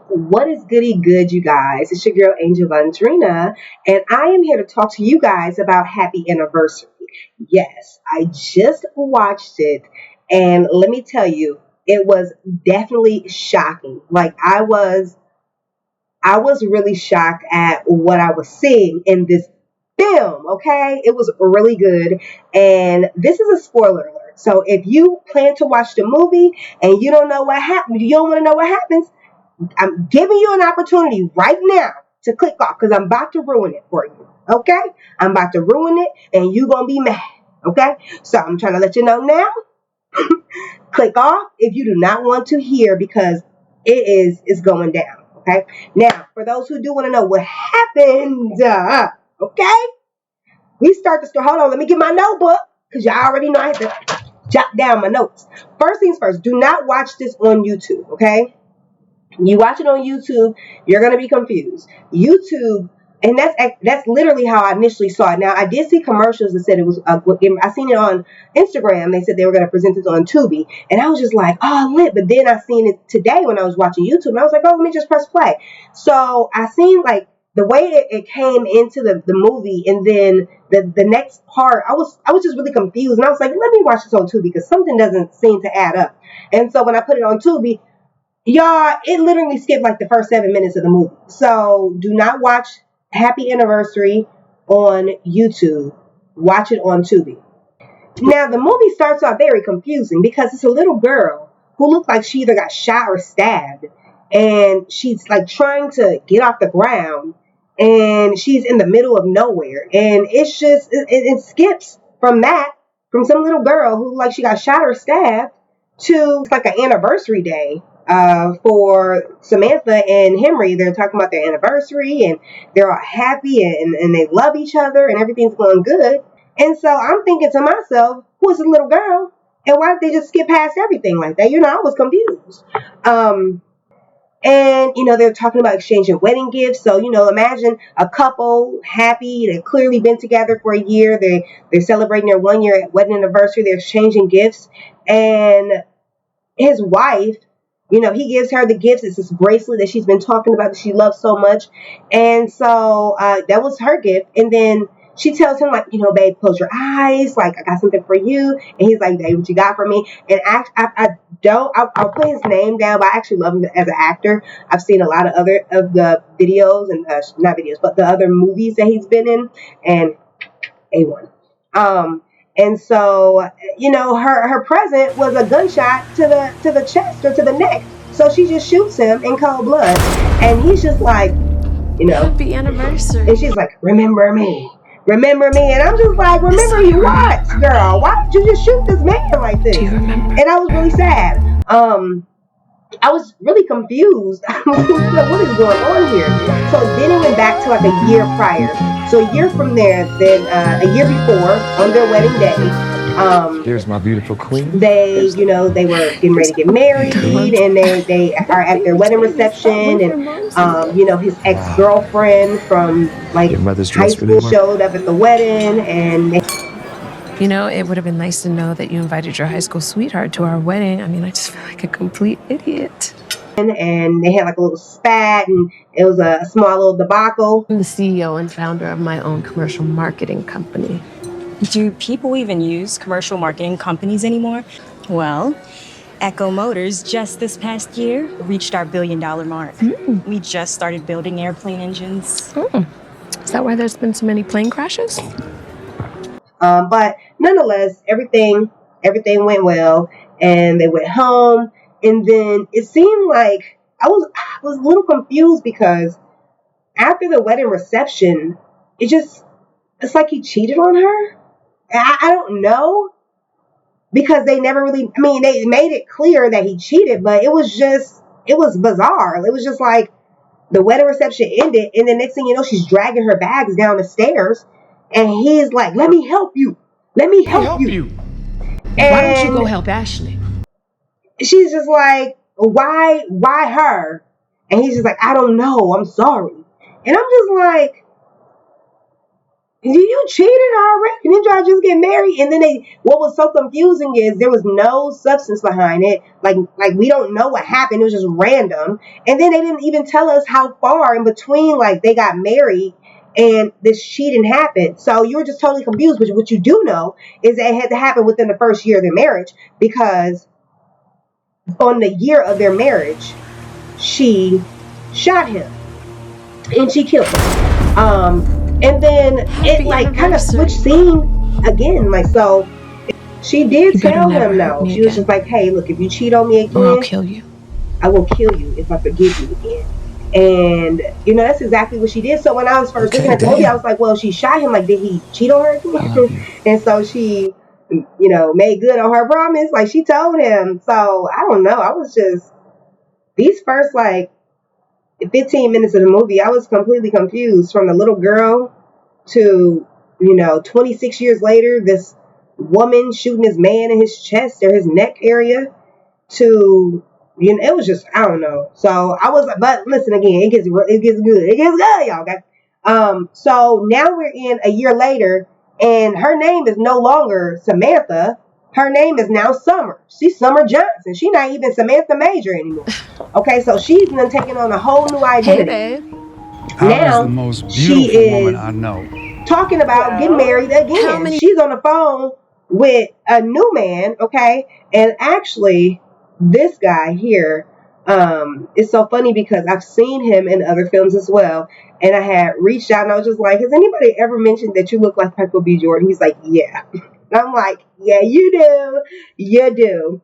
What is goody good, you guys? It's your girl Angel Andrina, and I am here to talk to you guys about Happy Anniversary. Yes, I just watched it, and let me tell you, it was definitely shocking. Like I was really shocked at what I was seeing in this film. Okay, it was really good, and this is a spoiler alert. So if you plan to watch the movie and you don't know what happened, you don't want to know what happens, I'm giving you an opportunity right now to click off because I'm about to ruin it for you. Okay? I'm about to ruin it and you're going to be mad. Okay? So I'm trying to let you know now. Click off if you do not want to hear because it's going down. Okay? Now, for those who do want to know what happened, okay? We start the story. Hold on, let me get my notebook because y'all already know I have to jot down my notes. First things first, do not watch this on YouTube, okay? You watch it on YouTube, you're gonna be confused. YouTube, and that's literally how I initially saw it. Now I did see commercials that said it was. I seen it on Instagram. They said they were gonna present this on Tubi, and I was just like, oh lit. But then I seen it today when I was watching YouTube, and I was like, oh, let me just press play. So I seen like the way it came into the movie, and then the next part, I was just really confused, and I was like, let me watch this on Tubi because something doesn't seem to add up. And so when I put it on Tubi. Y'all, it literally skipped like the first 7 minutes of the movie. So do not watch Happy Anniversary on YouTube. Watch it on Tubi. Now, the movie starts off very confusing because it's a little girl who looks like she either got shot or stabbed. And she's like trying to get off the ground. And she's in the middle of nowhere. And it's just, it skips from that, from some little girl who like she got shot or stabbed to like an anniversary day. For Samantha and Henry, they're talking about their anniversary and they're all happy and they love each other and everything's going good. And so I'm thinking to myself, who is this little girl? And why did they just skip past everything like that? I was confused. And, they're talking about exchanging wedding gifts. So, imagine a couple happy. They've clearly been together for a year. They're celebrating their 1 year wedding anniversary. They're exchanging gifts. And his wife, he gives her the gifts. It's this bracelet that she's been talking about that she loves so much. And so that was her gift. And then she tells him, like, babe, close your eyes. Like, I got something for you. And he's like, babe, what you got for me? And I'll put his name down, but I actually love him as an actor. I've seen a lot of other of the videos and not videos, but the other movies that he's been in. And A1. And so, her present was a gunshot to the chest or to the neck. So she just shoots him in cold blood. And he's just like, Happy anniversary. And she's like, remember me. Remember me. And I'm just like, remember you what, girl? Why did you just shoot this man like this? Do you remember? And I was really sad. I was really confused. What is going on here? So then it went back to like a year prior. So a year from there, then a year before, on their wedding day, here's my beautiful queen. They were getting ready to get married, and they are at their wedding reception, and his ex-girlfriend from like high school showed up at the wedding, and it would have been nice to know that you invited your high school sweetheart to our wedding. I mean, I just feel like a complete idiot. And they had like a little spat, and it was a small little debacle. I'm the CEO and founder of my own commercial marketing company. Do people even use commercial marketing companies anymore? Well, Echo Motors just this past year reached our $1 billion mark. We just started building airplane engines. Is that why there's been so many plane crashes? But nonetheless, everything went well, and they went home. And then it seemed like I was a little confused because after the wedding reception, it's like he cheated on her. I don't know, because they never really, they made it clear that he cheated, but it was bizarre. It was just like the wedding reception ended, and the next thing you know, she's dragging her bags down the stairs, and he's like, let me help you. Let me help you. And why don't you go help Ashley? She's just like, why her? And he's just like, I don't know. I'm sorry. And I'm just like, You cheated already. Didn't y'all just get married? And then what was so confusing is there was no substance behind it. Like we don't know what happened. It was just random. And then they didn't even tell us how far in between, like, they got married and this cheating happened. So you were just totally confused. But what you do know is that it had to happen within the first year of their marriage, because on the year of their marriage, she shot him and she killed him. And then it like kind of switched scene again. Like, so she did tell him no. She was just like, hey, look, if you cheat on me again, I'll kill you. I will kill you if I forgive you again. And that's exactly what she did. So when I was first looking at the movie, I was like, well, she shot him. Like, did he cheat on her again? And so she, made good on her promise. Like, she told him. So I don't know. I was just, these first 15 minutes of the movie, I was completely confused, from the little girl to, 26 years later, this woman shooting this man in his chest or his neck area, to, it was just, I don't know. So I was, but listen again, it gets good. It gets good, y'all. Okay. So now we're in a year later, and her name is no longer Samantha. Her name is now Summer. She's Summer Johnson. She's not even Samantha Major anymore. Okay, so she's then taking on a whole new identity. Hey, babe. Now, the most she beautiful is woman I know. talking about getting married again. She's on the phone with a new man, okay? And actually, this guy here, is so funny because I've seen him in other films as well. And I had reached out and I was just like, has anybody ever mentioned that you look like Michael B. Jordan? He's like, yeah. And I'm like, yeah, you do. You do.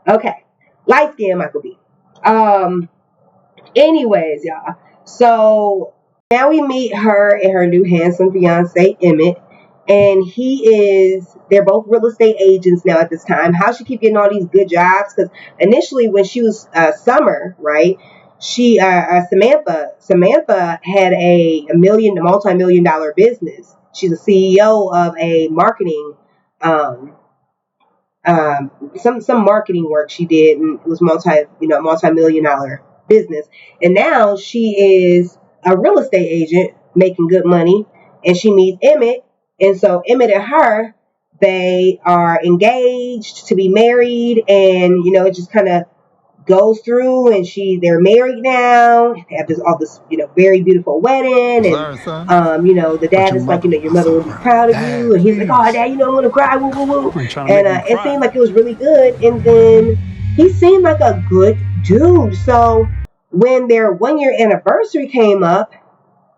Okay. Light skin Michael B. Anyways, y'all. So now we meet her and her new handsome fiance, Emmett. And they're both real estate agents now at this time. How she keep getting all these good jobs? Because initially when she was Summer, right? She, Samantha had a multi-million-dollar business. She's a CEO of a marketing, some marketing work she did, and it was multi-million-dollar business. And now she is a real estate agent making good money, and she meets Emmett. And so Emmett and her, they are engaged to be married, and it just kind of goes through, and they're married now. They have all this very beautiful wedding, and the dad is like, your mother will be proud of you, and he's like, oh, Dad, I'm gonna cry, woo woo woo. And it seemed like it was really good. And then he seemed like a good dude. So when their 1 year anniversary came up,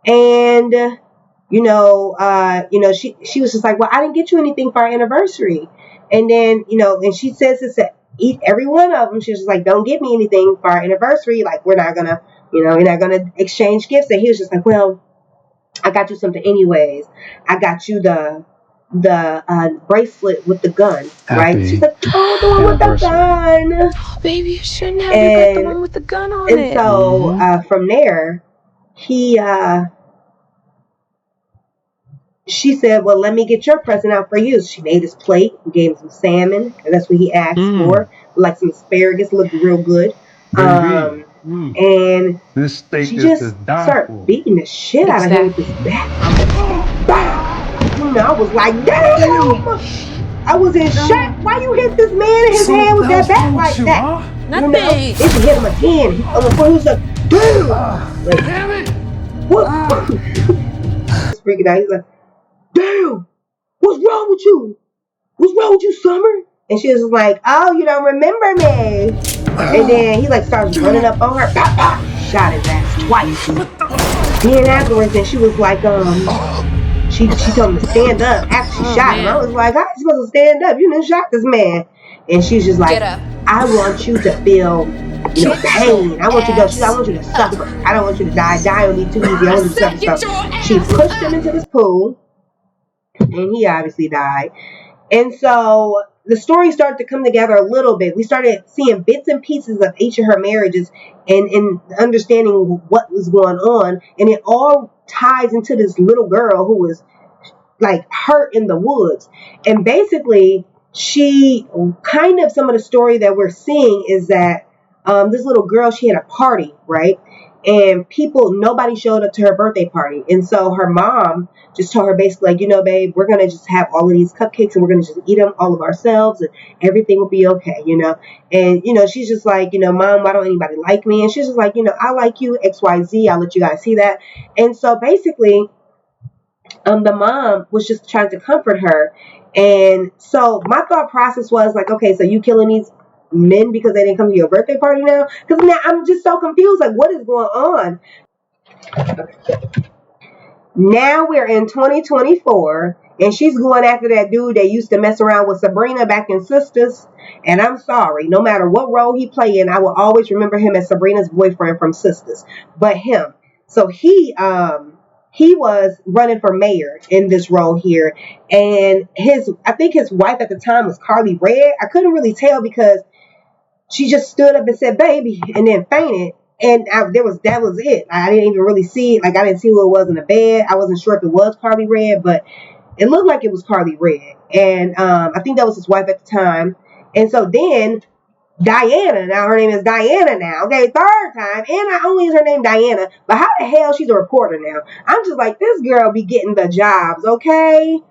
and she was just like, well, I didn't get you anything for our anniversary. And then, and she says this to every one of them. She's just like, don't get me anything for our anniversary. Like, we're not gonna, we're not gonna exchange gifts. And he was just like, well, I got you something anyways. I got you the bracelet with the gun, right? She's like, oh, the one with the gun. Oh, baby, you shouldn't have. You got the one with the gun on it. And so from there, she said, well, let me get your present out for you. So she made his plate, gave him some salmon, and that's what he asked for. Like some asparagus, looked real good. And this steak she is just started beating the shit out of him with this bat. I was like, damn! I was in shock. Why you hit this man in his head with that bat like that? Nothing. If you hit him again, he was like, damn! Damn it! What? He's freaking out. He's like, damn, what's wrong with you? What's wrong with you, Summer? And she was like, oh, you don't remember me. And then he starts running up on her. Pop, pop. Shot his ass twice. Then afterwards, and she was like, she told him to stand up after she shot him. I was like, how are you supposed to stand up? You didn't shot this man. And she's just like, I want you to feel pain. I want you to suffer. I don't want you to die. Die on me too easy. I want you to suffer. So she pushed him into this pool. And he obviously died. And so the story started to come together a little bit. We started seeing bits and pieces of each of her marriages and understanding what was going on. And it all ties into this little girl who was hurt in the woods. And basically, some of the story that we're seeing is that this little girl, she had a party, right? and nobody showed up to her birthday party. And so her mom just told her basically like, babe, we're going to just have all of these cupcakes and we're going to just eat them all of ourselves and everything will be okay, And, she's just like, Mom, why don't anybody like me? And she's just like, I like you, XYZ. I'll let you guys see that. And so basically, the mom was just trying to comfort her. And so my thought process was like, okay, so you killing these men because they didn't come to your birthday party now? Because now I'm just so confused. Like, what is going on? Now we're in 2024, and she's going after that dude that used to mess around with Sabrina back in Sisters. And I'm sorry, no matter what role he played in, I will always remember him as Sabrina's boyfriend from Sisters. But him. So he was running for mayor in this role here. And I think his wife at the time was Carly Red. I couldn't really tell because she just stood up and said, baby, and then fainted. And that was it. I didn't even really see it. Like, I didn't see who it was in the bed. I wasn't sure if it was Carly Red, but it looked like it was Carly Red. And I think that was his wife at the time. And so then Diana, now her name is Diana now, okay, third time, and not only is her name Diana, but how the hell she's a reporter now? I'm just like, this girl be getting the jobs, okay,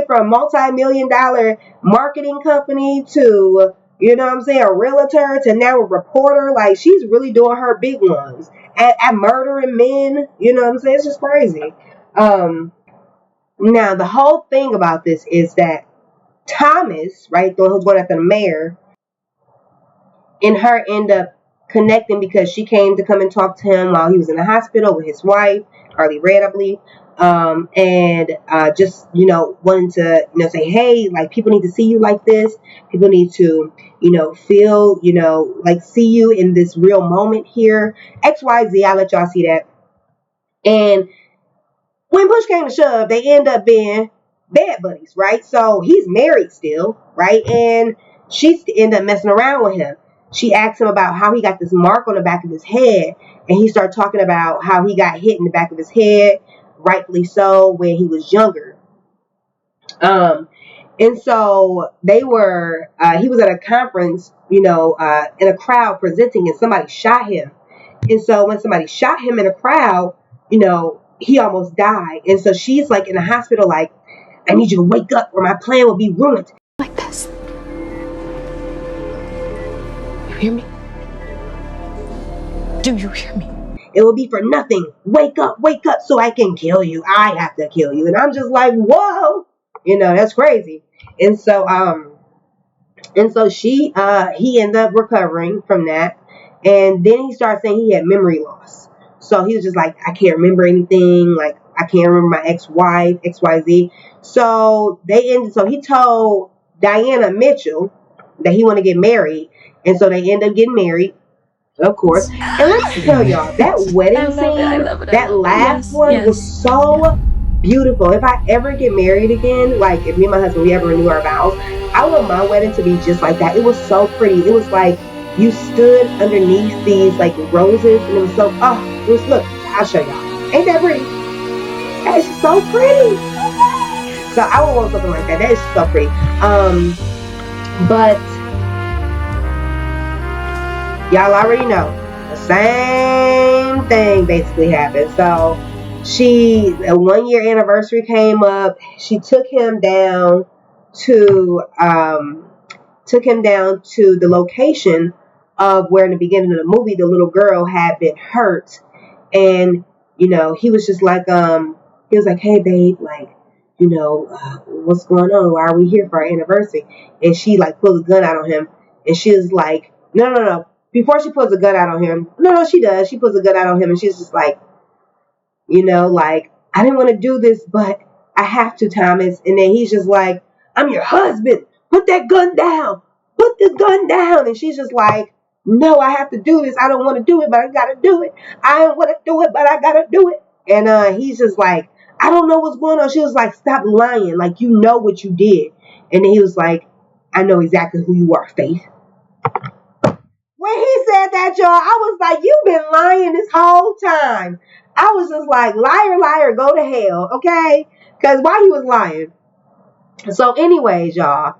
from multi-million-dollar marketing company to, a realtor to now a reporter. Like, she's really doing her big ones at murdering men, it's just crazy. Now the whole thing about this is that Thomas, right, the one who's going after the mayor, and her end up connecting because she came to come and talk to him while he was in the hospital with his wife, Carly Red, I believe. And just, wanting to, say, hey, like, people need to see you like this. People need to, feel, like, see you in this real moment here. XYZ, I'll let y'all see that. And when push came to shove, they end up being bed buddies, right? So he's married still, right? And she ended up messing around with him. She asked him about how he got this mark on the back of his head, and he started talking about how he got hit in the back of his head, rightfully so, when he was younger. And so he was at a conference, in a crowd presenting, and somebody shot him. And so when somebody shot him in a crowd, he almost died. And so she's like in the hospital, like, I need you to wake up or my plan will be ruined. Like this. You hear me? Do you hear me? It will be for nothing. Wake up so I can kill you. I have to kill you. And I'm just like, whoa, that's crazy. And so, he ended up recovering from that. And then he started saying he had memory loss. So he was just like, I can't remember anything. Like, I can't remember my ex-wife, XYZ. So he told Diana Mitchell that he wanted to get married. And so they ended up getting married, of course. And let me tell y'all, that wedding scene, that last one was so beautiful. If I ever get married again, like if me and my husband, we ever renew our vows, I want my wedding to be just like that. It was so pretty. It was like you stood underneath these like roses, and it was so, look, I'll show y'all. Ain't that pretty? That is so pretty. So I would want something like that. That is so pretty. But y'all already know the same thing basically happened. So a 1 year anniversary came up. She took him down to the location of where in the beginning of the movie the little girl had been hurt. And he was just like he was like, hey babe, like, what's going on? Why are we here for our anniversary? And she like pulled a gun out on him, and she was like, no. Before she pulls a gun out on him, no, she does. She pulls a gun out on him, and she's just like, like, I didn't want to do this, but I have to, Thomas. And then he's just like, I'm your husband. Put that gun down. Put the gun down. And she's just like, no, I have to do this. I don't want to do it, but I got to do it. I don't want to do it, but I got to do it. And he's just like, I don't know what's going on. She was like, stop lying. Like, you know what you did. And then he was like, I know exactly who you are, Faith. When he said that, y'all, I was like, you've been lying this whole time. I was just like, liar, liar, go to hell, okay? Because why he was lying? So anyways, y'all,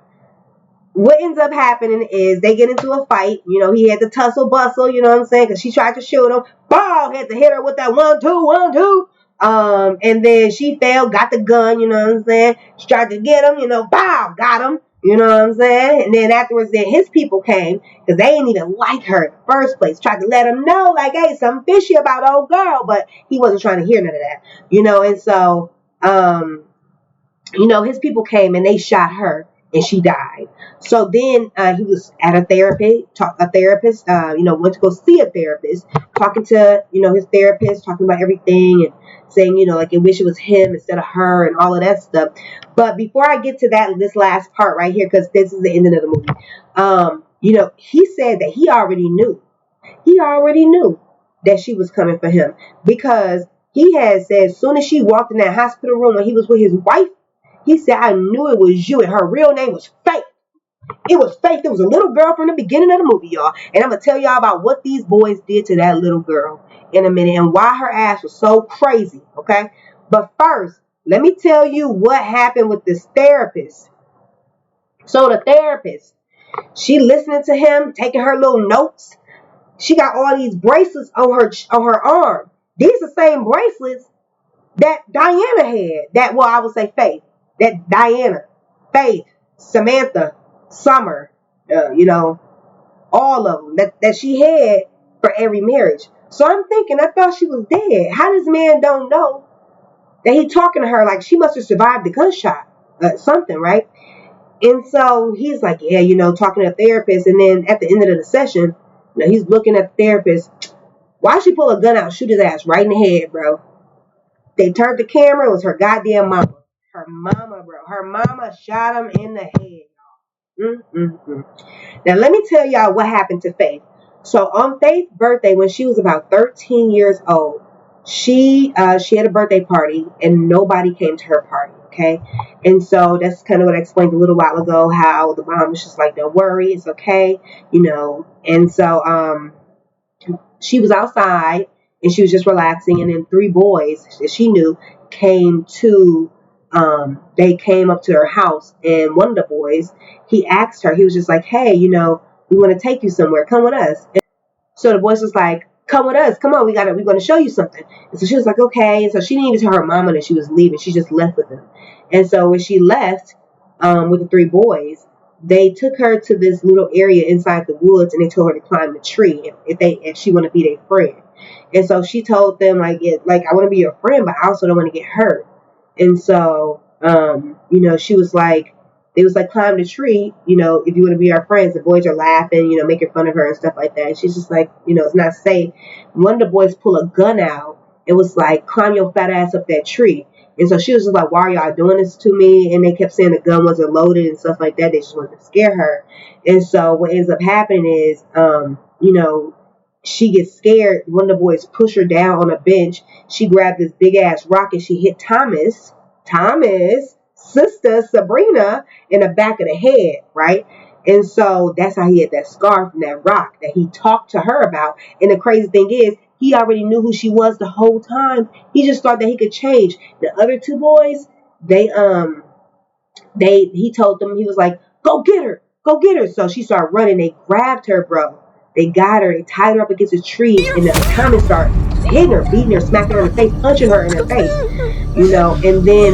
what ends up happening is they get into a fight. You know, he had to tussle bustle, you know what I'm saying? Because she tried to shoot him. Ball had to hit her with that 1, 2, 1, 2. And then she fell, got the gun, you know what I'm saying? She tried to get him, you know, bow, got him, you know what I'm saying? And then afterwards, then his people came because they didn't even like her in the first place. Tried to let him know, like, hey, something fishy about old girl, but he wasn't trying to hear none of that, you know? And so, you know, his people came and they shot her and she died. So then he was at a therapist, you know, went to go see a therapist, talking to, you know, his therapist, talking about everything and saying, you know, like, I wish it was him instead of her and all of that stuff. But before I get to this last part right here, because this is the ending of the movie, you know, he said that he already knew that she was coming for him, because he had said as soon as she walked in that hospital room when he was with his wife, he said, I knew it was you, and her real name was Faith. It was Faith. It was a little girl from the beginning of the movie, y'all. And I'm going to tell y'all about what these boys did to that little girl in a minute and why her ass was so crazy, okay? But first, let me tell you what happened with this therapist. So the therapist, she listening to him, taking her little notes. She got all these bracelets on her arm. These are the same bracelets that Diana had. I would say Faith. That Diana, Faith, Samantha, Summer, you know, all of them that she had for every marriage. So I'm thinking, I thought she was dead. How does man don't know that he talking to her like she must have survived the gunshot, something, right? And so he's like, yeah, you know, talking to a therapist. And then at the end of the session, you know, he's looking at the therapist. Why'd she pull a gun out, shoot his ass right in the head, bro? They turned the camera. It was her goddamn mama. Her mama, bro. Her mama shot him in the head, y'all. Now, let me tell y'all what happened to Faith. So, on Faith's birthday, when she was about 13 years old, she had a birthday party, and nobody came to her party, okay? And so, that's kind of what I explained a little while ago, how the mom was just like, don't worry, it's okay, you know? And so, she was outside, and she was just relaxing, and then 3 boys that she knew came up to her house, and one of the boys, he asked her, he was just like, hey, you know, we want to take you somewhere, come with us. And so the boys was like, come with us, come on, we're going to show you something. And so she was like, okay. And so she didn't even tell her mama that she was leaving, she just left with them. And so when she left with the 3 boys, they took her to this little area inside the woods, and they told her to climb the tree if she want to be their friend. And so she told them, like, I want to be your friend, but I also don't want to get hurt. And so, you know, she was like, they was like, climb the tree, you know, if you want to be our friends. The boys are laughing, you know, making fun of her and stuff like that. And she's just like, you know, it's not safe. One of the boys pulled a gun out. It was like, climb your fat ass up that tree. And so she was just like, why are y'all doing this to me? And they kept saying the gun wasn't loaded and stuff like that. They just wanted to scare her. And so what ends up happening is, you know, she gets scared. One of the boys push her down on a bench. She grabbed this big ass rock and she hit Thomas' sister Sabrina in the back of the head, right? And so that's how he had that scar from that rock that he talked to her about. And the crazy thing is, he already knew who she was the whole time. He just thought that he could change. The other 2 boys, he told them, he was like, go get her. So she started running. They grabbed her, bro. They got her. They tied her up against a tree. And the Thomas started hitting her, beating her, smacking her in the face, punching her in her face. You know, and then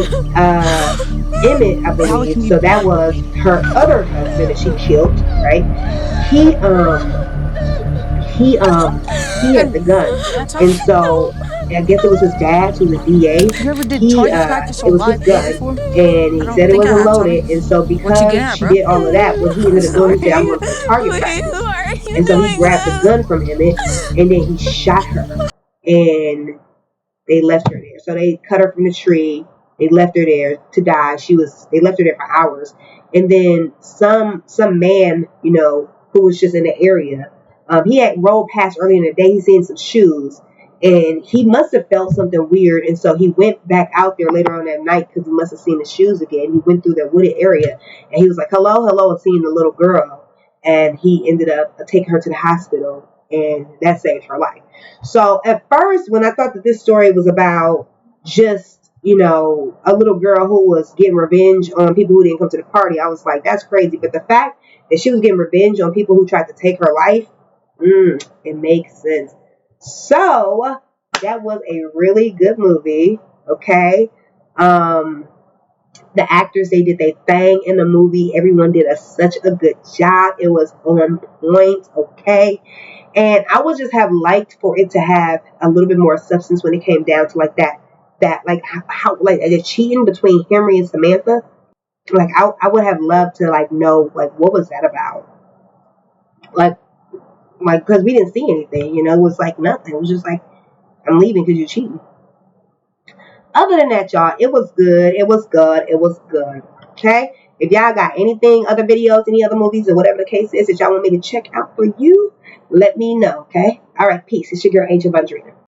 Emmett, I believe, so that was her other husband that she killed, right? He had the gun. And so I guess it was his dad, who was a DA. It was his gun, and he said it wasn't loaded. And so because she did all of that, what he ended up doing, he said, I'm going to target practice. And so he grabbed the gun from him, and then he shot her, and they left her there. So they cut her from the tree. They left her there to die. They left her there for hours. And then some man, you know, who was just in the area, he had rolled past early in the day. He seen some shoes, and he must have felt something weird. And so he went back out there later on that night because he must have seen the shoes again. He went through that wooded area, and he was like, hello, and seeing the little girl. And he ended up taking her to the hospital, and that saved her life. So at first, when I thought that this story was about just, you know, a little girl who was getting revenge on people who didn't come to the party, I was like, that's crazy. But the fact If she was getting revenge on people who tried to take her life, it makes sense. So that was a really good movie. Okay. The actors, they did their thing in the movie. Everyone did such a good job. It was on point. Okay. And I would just have liked for it to have a little bit more substance when it came down to like that like how like the cheating between Henry and Samantha. Like I would have loved to like know like what was that about. Like because we didn't see anything, you know, it was like nothing. It was just like, I'm leaving because you're cheating. Other than that, y'all, it was good. It was good. It was good. Okay? If y'all got anything, other videos, any other movies, or whatever the case is that y'all want me to check out for you, let me know. Okay? All right. Peace. It's your girl, Angel Vandrina.